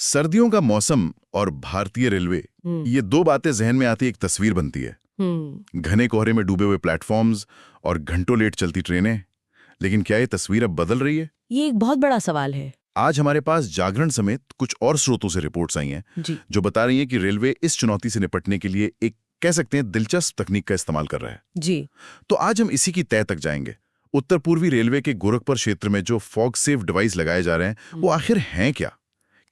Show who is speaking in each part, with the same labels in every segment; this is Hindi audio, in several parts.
Speaker 1: सर्दियों का मौसम और भारतीय रेलवे, ये दो बातें जहन में आती एक तस्वीर बनती है। घने कोहरे में डूबे हुए प्लेटफॉर्म्स और घंटों लेट चलती ट्रेनें। लेकिन क्या ये तस्वीर अब बदल रही है?
Speaker 2: ये एक बहुत बड़ा सवाल है।
Speaker 1: आज हमारे पास जागरण समेत कुछ और स्रोतों से रिपोर्ट्स आई हैं जो बता रही हैं कि रेलवे इस चुनौती से निपटने के लिए एक कह सकते हैं दिलचस्प तकनीक का इस्तेमाल कर रहा है।
Speaker 2: जी।
Speaker 1: तो आज हम इसी की तह तक जाएंगे। उत्तर पूर्वी रेलवे के गोरखपुर क्षेत्र में जो फॉग सेफ डिवाइस लगाए जा रहे हैं वो आखिर हैं क्या,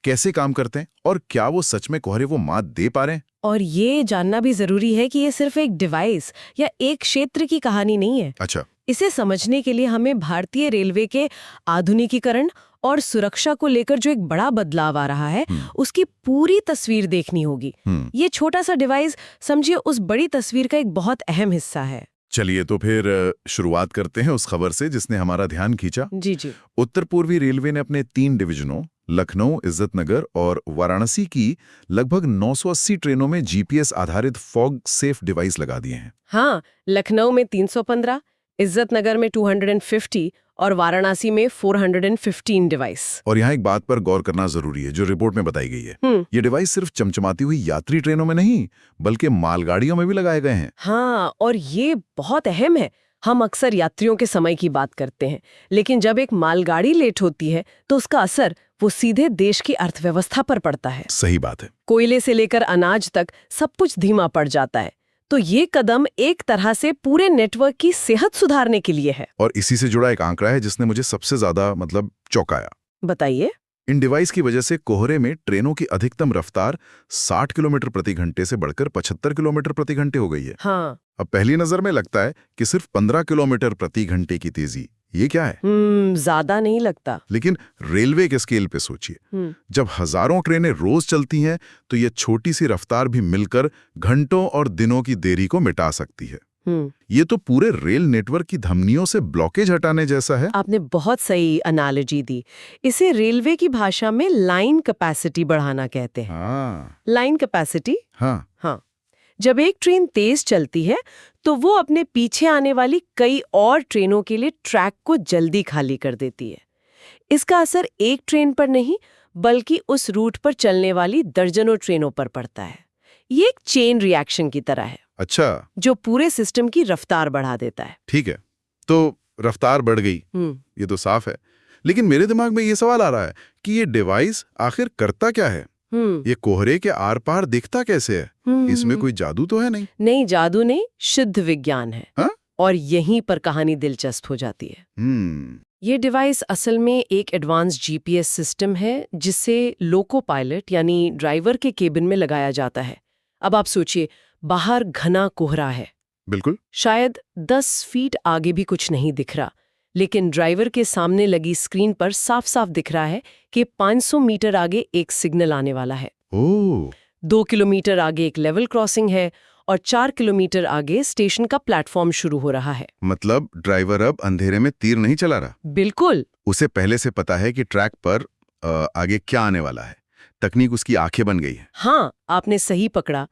Speaker 1: कैसे काम करते हैं और क्या वो सच में कोहरे वो मात दे पा रहे हैं।
Speaker 2: और ये जानना भी जरूरी है कि ये सिर्फ एक डिवाइस या एक क्षेत्र की कहानी नहीं है।
Speaker 1: अच्छा।
Speaker 2: इसे समझने के लिए हमें भारतीय रेलवे के आधुनिकीकरण और सुरक्षा को लेकर जो एक बड़ा बदलाव आ रहा है उसकी पूरी तस्वीर देखनी होगी। ये छोटा सा डिवाइस समझिए उस बड़ी तस्वीर का एक बहुत अहम हिस्सा है।
Speaker 1: चलिए तो फिर शुरुआत करते हैं उस खबर से जिसने हमारा ध्यान खींचा।
Speaker 2: जी जी।
Speaker 1: उत्तर पूर्वी रेलवे ने अपने 3 डिवीजनों लखनऊ, इज्जतनगर और वाराणसी की लगभग 980 ट्रेनों में जीपीएस आधारित फॉग सेफ डिवाइस लगा दिए हैं।
Speaker 2: हाँ, लखनऊ में 315, इज्जतनगर में 250 और वाराणसी में 415 डिवाइस।
Speaker 1: और यहाँ एक बात पर गौर करना जरूरी है जो रिपोर्ट में बताई गई है। ये डिवाइस सिर्फ चमचमाती हुई यात्री ट्रेनों में नहीं बल्कि मालगाड़ियों में भी लगाए गए हैं।
Speaker 2: हाँ, और ये बहुत अहम है। हम अक्सर यात्रियों के समय की बात करते हैं, लेकिन जब एक मालगाड़ी लेट होती है तो उसका असर वो सीधे देश की अर्थव्यवस्था पर पड़ता है।
Speaker 1: सही बात है।
Speaker 2: कोयले से लेकर अनाज तक सब कुछ धीमा पड़ जाता है। तो ये कदम एक तरह से पूरे नेटवर्क की सेहत सुधारने के लिए है।
Speaker 1: और इसी से जुड़ा एक आंकड़ा है जिसने मुझे सबसे ज्यादा चौंकाया।
Speaker 2: बताइए।
Speaker 1: इन डिवाइस की वजह से कोहरे में ट्रेनों की अधिकतम रफ्तार 60 किलोमीटर प्रति घंटे से बढ़कर 75 किलोमीटर प्रति घंटे हो गई है।
Speaker 2: हाँ।
Speaker 1: अब पहली नजर में लगता है कि सिर्फ 15 किलोमीटर प्रति घंटे की तेजी, ये क्या है?
Speaker 2: ज्यादा नहीं लगता।
Speaker 1: लेकिन रेलवे के स्केल पे सोचिए, जब हजारों ट्रेनें रोज चलती हैं तो ये छोटी सी रफ्तार भी मिलकर घंटों और दिनों की देरी को मिटा सकती है। ये तो पूरे रेल नेटवर्क की धमनियों से ब्लॉकेज हटाने जैसा है।
Speaker 2: आपने बहुत सही एनालॉजी दी। इसे रेलवे की भाषा में लाइन कैपेसिटी बढ़ाना कहते हैं। Line capacity. हाँ। जब एक ट्रेन तेज चलती है तो वो अपने पीछे आने वाली कई और ट्रेनों के लिए ट्रैक को जल्दी खाली कर देती है। इसका असर एक ट्रेन पर नहीं बल्कि उस रूट पर चलने वाली दर्जनों ट्रेनों पर पड़ता है। ये एक चेन रिएक्शन की तरह है।
Speaker 1: अच्छा।
Speaker 2: जो पूरे सिस्टम की रफ्तार बढ़ा देता है।
Speaker 1: ठीक है, तो रफ्तार बढ़ गई, ये तो साफ है। लेकिन मेरे दिमाग में ये सवाल आ रहा है कि ये डिवाइस आखिर करता क्या है? ये कोहरे के आर पार दिखता कैसे है? इसमें कोई जादू तो है नहीं?
Speaker 2: नहीं, जादू नहीं, शुद्ध विज्ञान है। हा? और यहीं पर कहानी दिलचस्प हो जाती है। ये डिवाइस असल में एक एडवांस जीपीएस सिस्टम है जिसे लोको पायलट यानी ड्राइवर के केबिन में लगाया जाता है। अब आप सोचिए, बाहर घना कोहरा है,
Speaker 1: बिल्कुल,
Speaker 2: शायद 10 फीट आगे भी कुछ नहीं दिख रहा, लेकिन ड्राइवर के सामने लगी स्क्रीन पर साफ साफ दिख रहा है कि 500 मीटर आगे एक सिग्नल आने वाला है। 2 किलोमीटर आगे एक लेवल क्रॉसिंग है और 4 किलोमीटर आगे स्टेशन का प्लेटफॉर्म शुरू हो रहा है।
Speaker 1: मतलब ड्राइवर अब अंधेरे में तीर नहीं चला रहा।
Speaker 2: बिल्कुल।
Speaker 1: उसे पहले से पता है कि ट्रैक पर आगे क्या आने वाला है। तकनीक उसकी आंखें बन गई है।
Speaker 2: हाँ, आपने सही पकड़ा।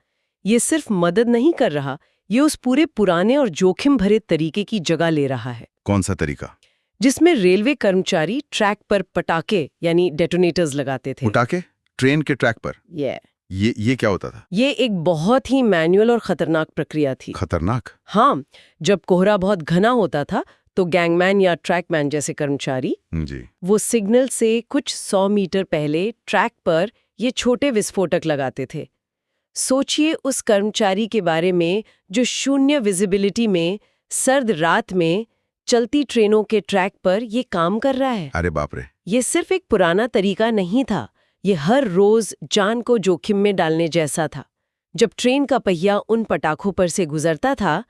Speaker 2: ये सिर्फ मदद नहीं कर रहा, ये उस पूरे पुराने और जोखिम भरे तरीके की जगह ले रहा है।
Speaker 1: कौन सा तरीका?
Speaker 2: जिसमें रेलवे कर्मचारी ट्रैक पर पटाखे यानी डेटोनेटर्स लगाते थे।
Speaker 1: पटाखे ट्रेन के ट्रैक पर? ये क्या होता था? ये
Speaker 2: एक बहुत ही मैनुअल और खतरनाक प्रक्रिया थी।
Speaker 1: खतरनाक?
Speaker 2: हाँ, जब कोहरा बहुत घना होता था तो गैंगमैन या ट्रैकमैन जैसे कर्मचारी वो सिग्नल से कुछ 100 मीटर पहले ट्रैक पर ये छोटे विस्फोटक लगाते थे। सोचिए उस कर्मचारी के बारे में जो शून्य विजिबिलिटी में सर्द रात में चलती ट्रेनों के ट्रैक पर ये काम कर रहा है।
Speaker 1: अरे बाप रे! ये
Speaker 2: सिर्फ एक पुराना तरीका नहीं था, ये हर रोज जान को जोखिम में डालने जैसा था। जब ट्रेन का पहिया उन पटाखों पर से गुजरता था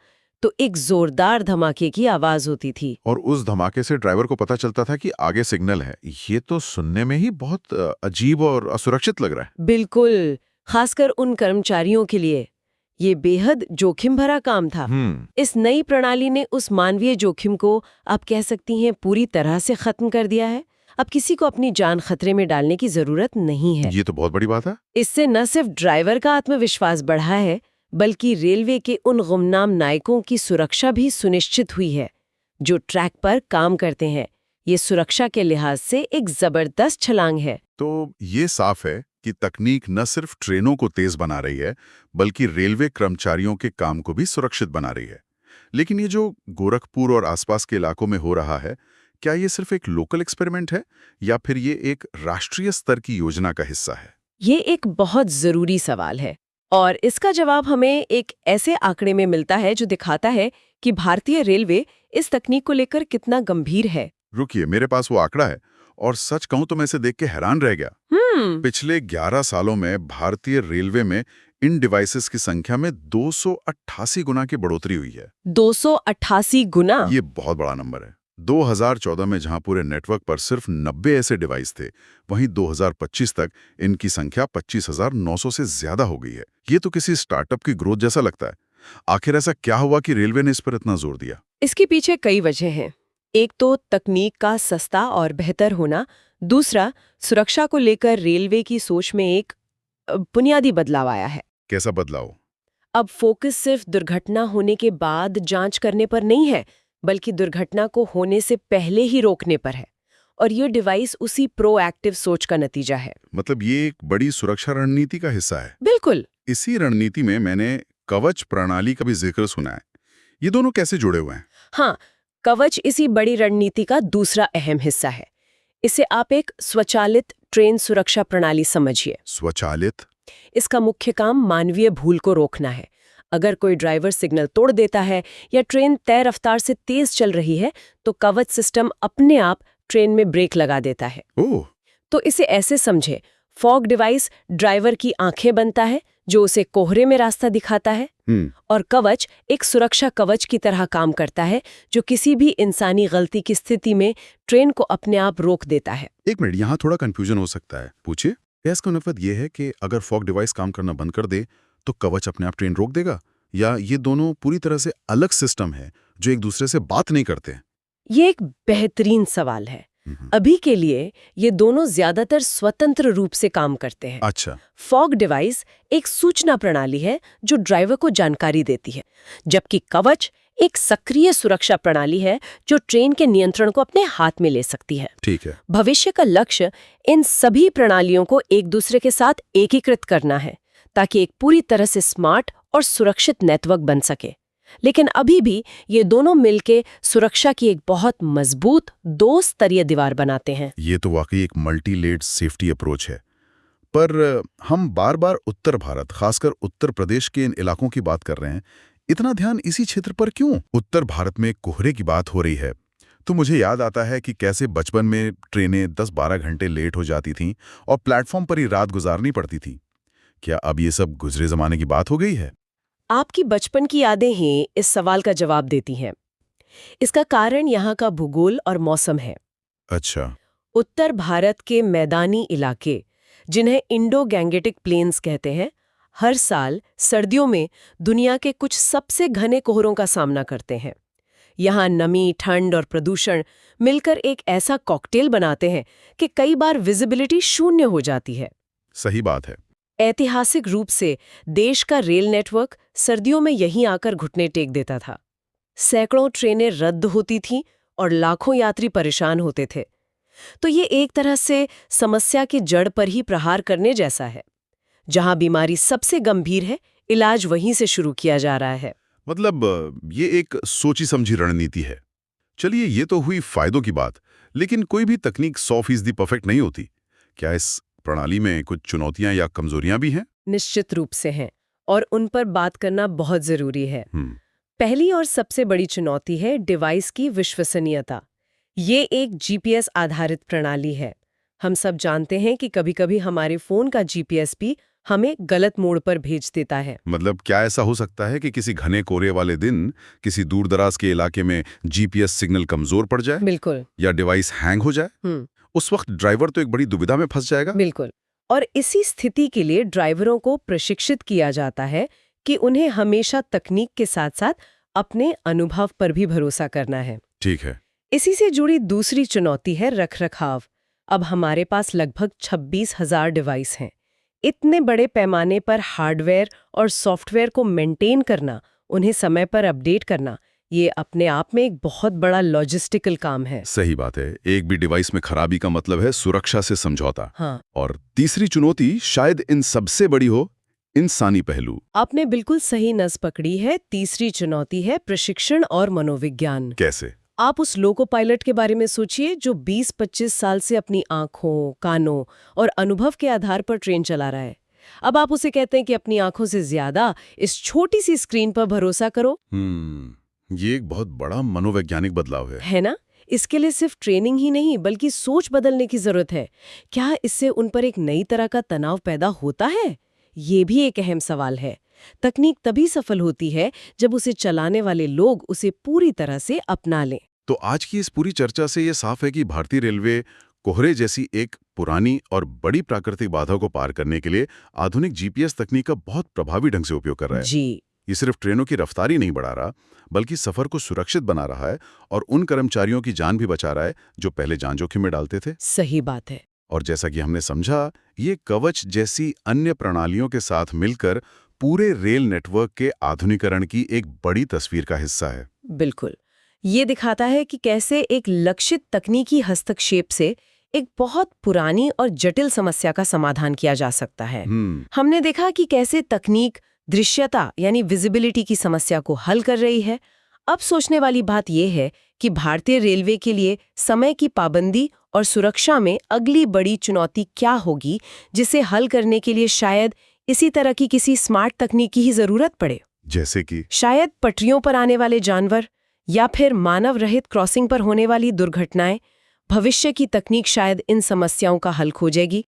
Speaker 2: तो एक जोरदार धमाके की आवाज होती थी।
Speaker 1: और उस धमाके से ड्राइवर को पता चलता था कि आगे सिग्नल है। ये तो सुनने में ही बहुत अजीब और असुरक्षित लग रहा है।
Speaker 2: बिल्कुल, खासकर उन कर्मचारियों के लिए ये बेहद जोखिम भरा काम था। इस नई प्रणाली ने उस मानवीय जोखिम को आप कह सकती हैं पूरी तरह से खत्म कर दिया है। अब किसी को अपनी जान खतरे में डालने की जरूरत नहीं है।
Speaker 1: ये तो बहुत बड़ी बात है।
Speaker 2: इससे न सिर्फ ड्राइवर का आत्मविश्वास बढ़ा है बल्कि रेलवे के उन गुमनाम नायकों की सुरक्षा भी सुनिश्चित हुई है जो ट्रैक पर काम करते हैं। ये सुरक्षा के लिहाज से एक जबरदस्त छलांग है।
Speaker 1: तो ये साफ है कि तकनीक न सिर्फ ट्रेनों को तेज बना रही है, बल्कि रेलवे कर्मचारियों के काम को भी सुरक्षित बना रही है। लेकिन ये जो गोरखपुर और आसपास के इलाकों में हो रहा है, क्या ये सिर्फ एक लोकल एक्सपेरिमेंट है या फिर ये एक राष्ट्रीय स्तर की योजना का हिस्सा है?
Speaker 2: ये एक बहुत जरूरी सवाल है और इसका जवाब हमें एक ऐसे आंकड़े में मिलता है जो दिखाता है कि भारतीय रेलवे इस तकनीक को लेकर कितना गंभीर है।
Speaker 1: रुकिए, मेरे पास वो आंकड़ा है और सच कहूं तो मैं इसे देख के हैरान रह गया। पिछले 11 सालों में भारतीय रेलवे में इन डिवाइसेस की संख्या में 288 गुना की बढ़ोतरी हुई है।
Speaker 2: 288 गुना?
Speaker 1: ये बहुत बड़ा नंबर है। 2014 में जहां पूरे नेटवर्क पर सिर्फ 90 ऐसे डिवाइस थे, वहीं 2025 तक इनकी संख्या 25,900 से ज्यादा हो गई है। ये तो किसी स्टार्टअप की ग्रोथ जैसा लगता है। आखिर ऐसा क्या हुआ कि रेलवे ने इस पर इतना जोर दिया?
Speaker 2: इसके पीछे कई वजह हैं। एक तो तकनीक का सस्ता और बेहतर होना, दूसरा सुरक्षा को लेकर रेलवे की सोच में एक बुनियादी बदलाव आया है।
Speaker 1: कैसा बदलाव?
Speaker 2: अब फोकस सिर्फ दुर्घटना होने के बाद जांच करने पर नहीं है, बल्कि दुर्घटना को होने से पहले ही रोकने पर है। और ये डिवाइस उसी प्रोएक्टिव सोच का नतीजा है।
Speaker 1: मतलब ये एक बड़ी सुरक्षा रणनीति का हिस्सा है?
Speaker 2: बिल्कुल।
Speaker 1: इसी रणनीति में मैंने कवच प्रणाली का भी जिक्र सुना है। ये दोनों कैसे जुड़े हुए हैं?
Speaker 2: हाँ, कवच इसी बड़ी रणनीति का दूसरा अहम हिस्सा है। इसे आप एक स्वचालित ट्रेन सुरक्षा प्रणाली समझिए।
Speaker 1: स्वचालित?
Speaker 2: इसका मुख्य काम मानवीय भूल को रोकना है। अगर कोई ड्राइवर सिग्नल तोड़ देता है या ट्रेन तय रफ्तार से तेज चल रही है, तो कवच सिस्टम अपने आप ट्रेन में ब्रेक लगा देता है।
Speaker 1: ओह!
Speaker 2: तो इसे ऐसे समझे, फॉग डिवाइस ड्राइवर की आंखें बनता है जो उसे कोहरे में रास्ता दिखाता है, और कवच एक सुरक्षा कवच की तरह काम करता है जो किसी भी इंसानी गलती की स्थिति में ट्रेन को अपने आप रोक देता है।
Speaker 1: एक मिनट, यहाँ थोड़ा कंफ्यूजन हो सकता है। पूछिए। क्या इसका मतलब ये है कि अगर फॉग डिवाइस काम करना बंद कर दे तो कवच अपने आप ट्रेन रोक देगा, या ये दोनों पूरी तरह से अलग सिस्टम है जो एक दूसरे से बात नहीं करते?
Speaker 2: ये एक बेहतरीन सवाल है। अभी के लिए ये दोनों ज्यादातर स्वतंत्र रूप से काम करते हैं।
Speaker 1: अच्छा।
Speaker 2: फॉग डिवाइस एक सूचना प्रणाली है जो ड्राइवर को जानकारी देती है, जबकि कवच एक सक्रिय सुरक्षा प्रणाली है जो ट्रेन के नियंत्रण को अपने हाथ में ले सकती है।
Speaker 1: ठीक है।
Speaker 2: भविष्य का लक्ष्य इन सभी प्रणालियों को एक दूसरे के साथ एकीकृत करना है ताकि एक पूरी तरह से स्मार्ट और सुरक्षित नेटवर्क बन सके। लेकिन अभी भी ये दोनों मिलके सुरक्षा की एक बहुत मजबूत दो स्तरीय दीवार बनाते हैं।
Speaker 1: ये तो वाकई एक मल्टी लेयर्ड सेफ्टी अप्रोच है। पर हम बार बार उत्तर भारत, खासकर उत्तर प्रदेश के इन इलाकों की बात कर रहे हैं। इतना ध्यान इसी क्षेत्र पर क्यों? उत्तर भारत में कोहरे की बात हो रही है तो मुझे याद आता है कि कैसे बचपन में ट्रेनें 10-12 घंटे लेट हो जाती थीं और प्लेटफॉर्म पर ही रात गुजारनी पड़ती थी। क्या अब ये सब गुजरे जमाने की बात हो गई है?
Speaker 2: आपकी बचपन की यादें ही इस सवाल का जवाब देती हैं। इसका कारण यहाँ का भूगोल और मौसम है।
Speaker 1: अच्छा।
Speaker 2: उत्तर भारत के मैदानी इलाके, जिन्हें इंडो गैंगेटिक प्लेन्स कहते हैं, हर साल सर्दियों में दुनिया के कुछ सबसे घने कोहरों का सामना करते हैं। यहाँ नमी, ठंड और प्रदूषण मिलकर एक ऐसा कॉकटेल बनाते हैं कि कई बार विजिबिलिटी शून्य हो जाती है।
Speaker 1: सही बात है।
Speaker 2: ऐतिहासिक रूप से देश का रेल नेटवर्क सर्दियों में यहीं आकर घुटने टेक देता था। सैकड़ों ट्रेनें रद्द होती थीं और लाखों यात्री परेशान होते थे। तो ये एक तरह से समस्या की जड़ पर ही प्रहार करने जैसा है। जहां बीमारी सबसे गंभीर है, इलाज वहीं से शुरू किया जा रहा है।
Speaker 1: मतलब ये एक सोची समझी रणनीति है। चलिए, ये तो हुई फायदों की बात, लेकिन कोई भी तकनीक 100% परफेक्ट नहीं होती। क्या इस प्रणाली में कुछ चुनौतियां या कमजोरियां भी हैं?
Speaker 2: निश्चित रूप से हैं, और उन पर बात करना बहुत जरूरी है। पहली और सबसे बड़ी चुनौती है डिवाइस की विश्वसनीयता। ये एक जीपीएस आधारित प्रणाली है। हम सब जानते हैं कि कभी-कभी हमारे फोन का जीपीएस भी हमें गलत मोड़ पर भेज देता है।
Speaker 1: मतलब क्या ऐसा हो सकता है कि किसी घने कोहरे वाले दिन किसी दूर-दराज के इलाके में जीपीएस सिग्नल कमजोर पड़ जाए?
Speaker 2: बिल्कुल।
Speaker 1: या डिवाइस हैंग हो जाए? उस वक्त ड्राइवर तो एक बड़ी दुविधा में फंस जाएगा।
Speaker 2: बिल्कुल। और इसी स्थिति के लिए ड्राइवरों को प्रशिक्षित किया जाता है कि उन्हें हमेशा तकनीक के साथ-साथ अपने अनुभव पर भी भरोसा करना है।
Speaker 1: ठीक है।
Speaker 2: इसी से जुड़ी दूसरी चुनौती है रखरखाव। अब हमारे पास लगभग 26,000 डिवाइस हैं। इतने बड़े पैमाने पर हार्डवेयर और सॉफ्टवेयर को मेंटेन करना, उन्हें समय पर अपडेट करना, ये अपने आप में एक बहुत बड़ा लॉजिस्टिकल काम है।
Speaker 1: सही बात है। एक भी डिवाइस में खराबी का मतलब है सुरक्षा से समझौता।
Speaker 2: हाँ।
Speaker 1: और तीसरी चुनौती शायद इन सबसे बड़ी हो, इंसानी पहलू।
Speaker 2: आपने बिल्कुल सही नस पकड़ी है। तीसरी चुनौती है प्रशिक्षण और मनोविज्ञान।
Speaker 1: कैसे?
Speaker 2: आप उस लोको पायलट के बारे में सोचिए जो 20-25 साल से अपनी आंखों, कानों और अनुभव के आधार पर ट्रेन चला रहा है। अब आप उसे कहते हैं कि अपनी आंखों से ज्यादा इस छोटी सी स्क्रीन पर भरोसा करो।
Speaker 1: ये एक बहुत बड़ा मनोवैज्ञानिक बदलाव
Speaker 2: है ना? इसके लिए सिर्फ ट्रेनिंग ही नहीं बल्कि सोच बदलने की जरूरत है। क्या इससे उन पर एक नई तरह का तनाव पैदा होता है? ये भी एक अहम सवाल है। तकनीक तभी सफल होती है जब उसे चलाने वाले लोग उसे पूरी तरह से अपना लें।
Speaker 1: तो आज की इस पूरी चर्चा से ये साफ है कि भारतीय रेलवे कोहरे जैसी एक पुरानी और बड़ी प्राकृतिक बाधा को पार करने के लिए आधुनिक जीपीएस तकनीक का बहुत प्रभावी ढंग से उपयोग कर रहा है।
Speaker 2: जी।
Speaker 1: ये सिर्फ ट्रेनों की रफ्तार ही नहीं बढ़ा रहा, बल्कि सफर को सुरक्षित बना रहा है और उन कर्मचारियों की जान भी बचा रहा है जो पहले जान जोखिम में डालते थे।
Speaker 2: सही बात है।
Speaker 1: और जैसा कि हमने समझा, ये कवच जैसी अन्य प्रणालियों के साथ मिलकर पूरे रेल नेटवर्क के आधुनिकीकरण की एक बड़ी तस्वीर का हिस्सा है।
Speaker 2: बिल्कुल। ये दिखाता है कि कैसे एक लक्षित तकनीकी हस्तक्षेप से एक बहुत पुरानी और जटिल समस्या का समाधान किया जा सकता है। हमने देखा कि कैसे तकनीक दृश्यता यानी विजिबिलिटी की समस्या को हल कर रही है। अब सोचने वाली बात यह है कि भारतीय रेलवे के लिए समय की पाबंदी और सुरक्षा में अगली बड़ी चुनौती क्या होगी, जिसे हल करने के लिए शायद इसी तरह की किसी स्मार्ट तकनीक की ही जरूरत पड़े।
Speaker 1: जैसे कि
Speaker 2: शायद पटरियों पर आने वाले जानवर या फिर मानव रहित क्रॉसिंग पर होने वाली दुर्घटनाएं। भविष्य की तकनीक शायद इन समस्याओं का हल खोजेगी।